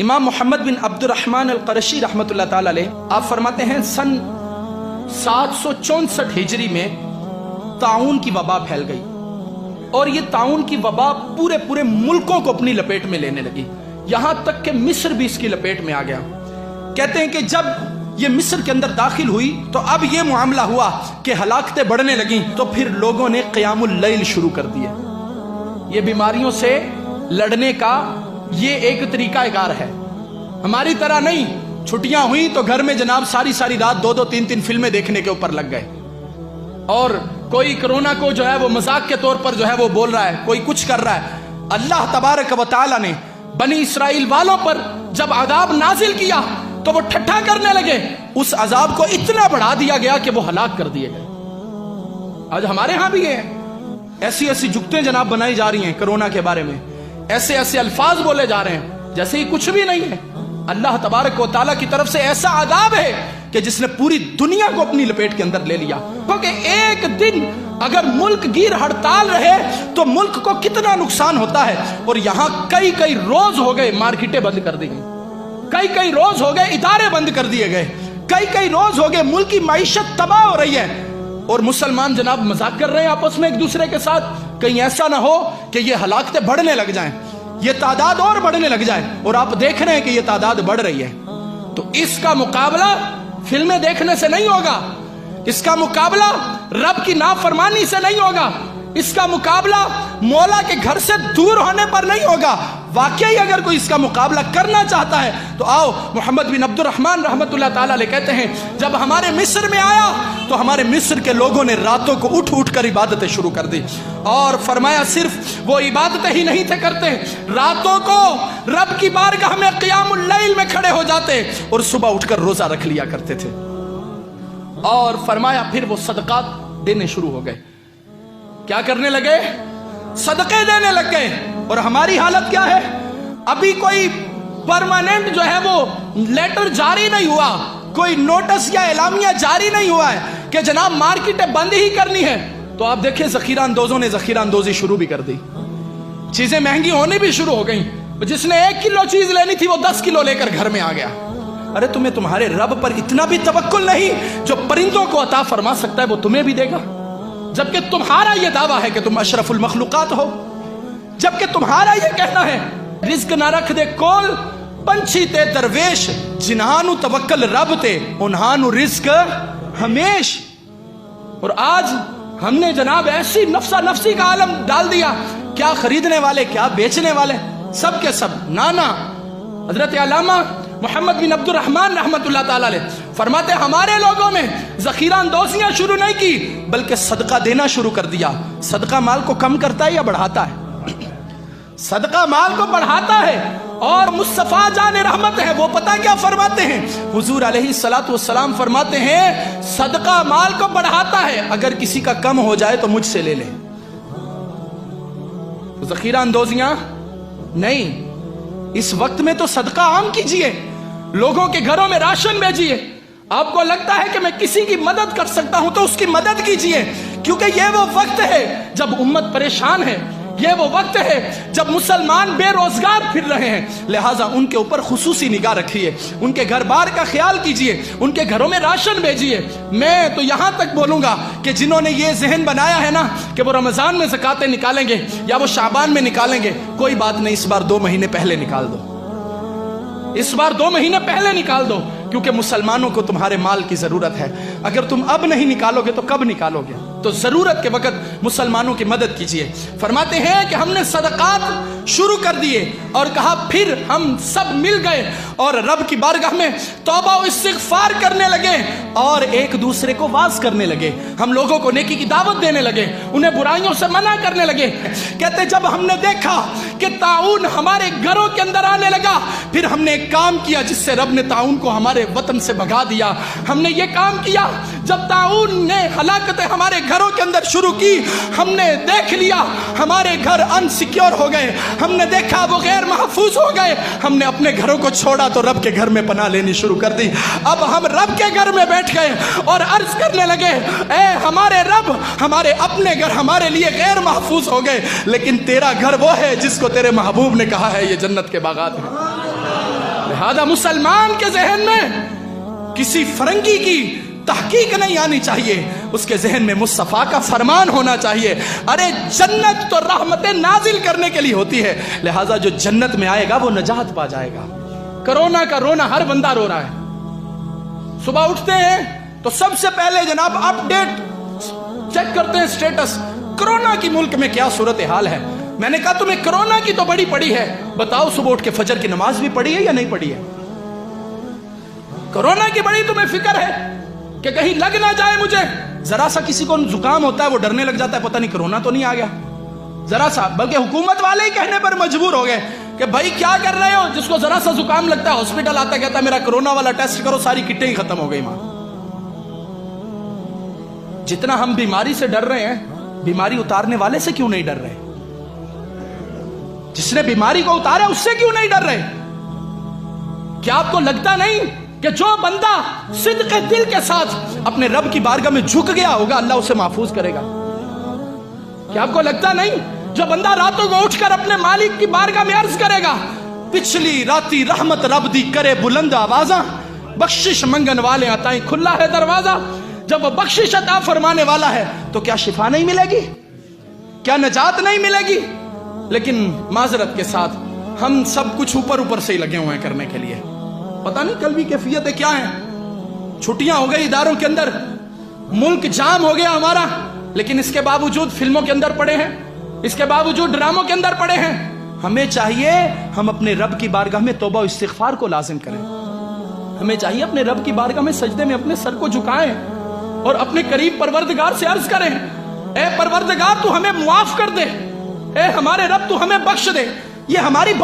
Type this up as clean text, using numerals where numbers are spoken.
امام محمد بن عبد الرحمن القرشی رحمۃ اللہ تعالی علیہ آپ فرماتے ہیں سن 764 ہجری میں طاعون کی وبا پھیل گئی اور یہ طاعون کی وبا پورے ملکوں کو اپنی لپیٹ میں لینے لگی، یہاں تک کہ مصر بھی اس کی لپیٹ میں آ گیا۔ کہتے ہیں کہ جب یہ مصر کے اندر داخل ہوئی تو اب یہ معاملہ ہوا کہ ہلاکتیں بڑھنے لگیں، تو پھر لوگوں نے قیام اللیل شروع کر دیے۔ یہ بیماریوں سے لڑنے کا یہ ایک طریقہ کار ہے، ہماری طرح نہیں چھٹیاں ہوئی تو گھر میں جناب ساری رات 2-3 فلمیں دیکھنے کے اوپر لگ گئے، اور کوئی کرونا کو جو ہے وہ مذاق کے طور پر جو ہے وہ بول رہا ہے، کوئی کچھ کر رہا ہے۔ اللہ تبارک و تعالی نے بنی اسرائیل والوں پر جب عذاب نازل کیا تو وہ ٹھٹھا کرنے لگے، اس عذاب کو اتنا بڑھا دیا گیا کہ وہ ہلاک کر دیے گئے۔ آج ہمارے ہاں بھی ہے، ایسی جگتیں جناب بنائی جا رہی ہیں کرونا کے بارے میں، ایسے الفاظ بولے جا رہے ہیں جیسے ہی کچھ بھی نہیں ہے۔ اللہ تبارک و تعالیٰ کی طرف سے ایسا عذاب ہے کہ جس نے پوری دنیا کو اپنی لپیٹ کے اندر لے لیا، کیونکہ ایک دن اگر ملک گیر ہڑتال رہے تو ملک کو کتنا نقصان ہوتا ہے، اور یہاں کئی روز ہو گئے مارکیٹیں بند کر دی گئی، کئی روز ہو گئے ادارے بند کر دیے گئے، کئی روز ہو گئے ملک کی معیشت تباہ ہو رہی ہے، اور مسلمان جناب مذاق کر رہے ہیں آپس میں ایک دوسرے کے ساتھ، کہیں ایسا نہ ہو کہ یہ ہلاکتیں بڑھنے لگ جائیں، یہ تعداد اور بڑھنے لگ جائے، اور آپ دیکھ رہے ہیں کہ یہ تعداد بڑھ رہی ہے۔ تو اس کا مقابلہ فلمیں دیکھنے سے نہیں ہوگا، اس کا مقابلہ رب کی نافرمانی سے نہیں ہوگا، اس کا مقابلہ مولا کے گھر سے دور ہونے پر نہیں ہوگا۔ واقعی اگر کوئی اس کا مقابلہ کرنا چاہتا ہے تو آؤ، محمد بن عبد الرحمن رحمۃ اللہ تعالی علیہ کہتے ہیں جب ہمارے مصر میں آیا تو ہمارے مصر کے لوگوں نے راتوں کو اٹھ کر عبادتیں شروع کر دی، اور فرمایا صرف وہ عبادتیں ہی نہیں تھے کرتے، راتوں کو رب کی بارگاہ میں قیام اللیل میں کھڑے ہو جاتے اور صبح اٹھ کر روزہ رکھ لیا کرتے تھے، اور فرمایا پھر وہ صدقات دینے شروع ہو گئے۔ کیا کرنے لگے؟ صدقے دینے لگ گئے۔ اور ہماری حالت کیا ہے؟ ابھی کوئی پرماننٹ جو ہے وہ لیٹر جاری نہیں ہوا، کوئی نوٹس یا اعلامیہ جاری نہیں ہوا ہے کہ جناب مارکیٹیں بند ہی کرنی ہے، تو آپ دیکھیں ذخیرہ اندوزوں نے ذخیرہ اندوزی شروع بھی کر دی، چیزیں مہنگی ہونے بھی شروع ہو گئیں، جس نے 1 کلو چیز لینی تھی وہ 10 کلو لے کر گھر میں آ گیا۔ ارے تمہیں تمہارے رب پر اتنا بھی توکل نہیں؟ جو پرندوں کو عطا فرما سکتا ہے وہ تمہیں بھی دے گا، جبکہ تمہارا یہ دعویٰ ہے کہ تم اشرف المخلوقات ہو، جبکہ تمہارا یہ کہنا ہے رزق نہ رکھ دے کول پنچھی تے درویش، جنہانو توکل رب تے انہانو رزق ہمیش۔ اور آج ہم نے جناب ایسی نفسا نفسی کا عالم ڈال دیا، کیا خریدنے والے کیا بیچنے والے سب کے سب نانا۔ حضرت علامہ محمد بن عبد الرحمن رحمۃ اللہ تعالی علیہ فرماتے ہمارے لوگوں نے ذخیرہ اندوزیاں شروع نہیں کی بلکہ صدقہ دینا شروع کر دیا۔ صدقہ مال کو کم کرتا ہے یا بڑھاتا ہے؟ صدقہ مال کو بڑھاتا ہے۔ اور مصطفیٰ جان رحمت ہے وہ پتہ کیا فرماتے ہیں؟ حضور علیہ الصلوۃ والسلام فرماتے ہیں صدقہ مال کو بڑھاتا ہے، اگر کسی کا کم ہو جائے تو مجھ سے لے لے۔ ذخیرہ اندوزیاں نہیں، اس وقت میں تو صدقہ عام کیجئے، لوگوں کے گھروں میں راشن بھیجئے۔ آپ کو لگتا ہے کہ میں کسی کی مدد کر سکتا ہوں تو اس کی مدد کیجئے، کیونکہ یہ وہ وقت ہے جب امت پریشان ہے، یہ وہ وقت ہے جب مسلمان بے روزگار پھر رہے ہیں، لہٰذا ان کے اوپر خصوصی نگاہ رکھیے، ان کے گھر بار کا خیال کیجئے، ان کے گھروں میں راشن بھیجئے۔ میں تو یہاں تک بولوں گا کہ جنہوں نے یہ ذہن بنایا ہے نا کہ وہ رمضان میں زکاتیں نکالیں گے یا وہ شعبان میں نکالیں گے، کوئی بات نہیں، اس بار 2 مہینے پہلے نکال دو، اس بار 2 مہینے پہلے نکال دو، کیونکہ مسلمانوں کو تمہارے مال کی ضرورت ہے۔ اگر تم اب نہیں نکالو گے تو کب نکالو گے؟ تو ضرورت کے وقت مسلمانوں کی مدد کیجئے۔ فرماتے ہیں کہ ہم نے صدقات شروع کر دیے اور کہا پھر ہم سب مل گئے اور رب کی بارگاہ میں توبہ و استغفار کرنے لگے اور ایک دوسرے کو واعظ کرنے لگے، ہم لوگوں کو نیکی کی دعوت دینے لگے، انہیں برائیوں سے منع کرنے لگے۔ کہتے جب ہم نے دیکھا کہ طاعون ہمارے گھروں کے اندر آنے لگا، پھر ہم نے ایک کام کیا جس سے رب نے طاعون کو ہمارے وطن سے بھگا دیا۔ ہم نے یہ کام کیا جب طاعون نے ہلاکتیں ہمارے گھروں کے اندر شروع کی، ہم نے دیکھ لیا ہمارے گھر انسیکیور ہو گئے، ہم نے دیکھا وہ غیر محفوظ ہو گئے، ہم نے اپنے گھروں کو چھوڑا تو رب کے گھر میں پناہ لینی شروع کر دی۔ اب ہم رب کے گھر میں بیٹھ گئے اور عرض کرنے لگے اے ہمارے رب، ہمارے اپنے گھر ہمارے لیے غیر محفوظ ہو گئے، لیکن تیرا گھر وہ ہے جس کو تیرے محبوب نے کہا ہے یہ جنت کے باغات ہیں۔ لہذا مسلمان کے ذہن میں کسی فرنگی کی تحقیق نہیں آنی چاہیے، اس کے ذہن میں مصطفیٰ کا فرمان ہونا چاہیے. ارے جنت تو رحمتیں نازل کرنے کے لیے ہوتی ہے، لہٰذا جو جنت میں آئے گا وہ نجات پا جائے گا. کرونا کا رونا ہر بندہ رو رہا ہے. صبح اٹھتے ہیں تو سب سے پہلے جناب اپ ڈیٹ چیک کرتے ہیں سٹیٹس، کرونا کی ملک میں کیا صورتحال ہے. میں نے کہا تمہیں کرونا کی تو بڑی پڑی ہے، بتاؤ صبح اٹھ کے فجر کی نماز بھی پڑھی ہے یا نہیں پڑھی ہے؟ کرونا کی بڑی تمہیں فکر ہے کہ کہیں لگ نہ جائے مجھے. ذرا سا کسی کو زکام ہوتا ہے وہ ڈرنے لگ جاتا ہے، پتہ نہیں کرونا تو نہیں آ گیا ذرا سا. بلکہ حکومت والے ہی کہنے پر مجبور ہو گئے کہ بھائی کیا کر رہے ہو، جس کو ذرا سا زکام لگتا ہے ہاسپٹل آتا ہے، کہتا ہے میرا کرونا والا ٹیسٹ کرو، ساری کٹیں ہی ختم ہو گئی ماں. جتنا ہم بیماری سے ڈر رہے ہیں، بیماری اتارنے والے سے کیوں نہیں ڈر رہے؟ جس نے بیماری کو اتارا اس سے کیوں نہیں ڈر رہے؟ کیا آپ کو لگتا نہیں کہ جو بندہ صدق دل کے ساتھ اپنے رب کی بارگاہ میں جھک گیا ہوگا اللہ اسے محفوظ کرے گا؟ کیا آپ کو لگتا نہیں جو بندہ راتوں کو اٹھ کر اپنے مالک کی بارگاہ میں عرض کرے گا پچھلی راتی رحمت رب دی کرے بلند آوازاں، بخشش منگن والے عطائیں کھلا ہے دروازہ. جب وہ بخشش عطا فرمانے والا ہے تو کیا شفا نہیں ملے گی؟ کیا نجات نہیں ملے گی؟ لیکن معذرت کے ساتھ ہم سب کچھ اوپر سے ہی لگے ہوئے ہیں کرنے کے لیے. پتہ نہیں کل بھی کیفیتیں کیا ہیں. چھٹیاں ہو گئی اداروں کے اندر، ملک جام ہو گیا ہمارا، لیکن اس کے باوجود فلموں کے اندر پڑے ہیں، اس کے باوجود ڈراموں کے اندر پڑے ہیں. ہمیں چاہیے ہم اپنے رب کی بارگاہ میں توبہ و استغفار کو لازم کریں. ہمیں چاہیے اپنے رب کی بارگاہ میں سجدے میں اپنے سر کو جھکائیں اور اپنے قریب پروردگار سے عرض کریں اے پروردگار تو ہمیں معاف کر دے، اے ہمارے رب تو ہمیں بخش دے. یہ ہماری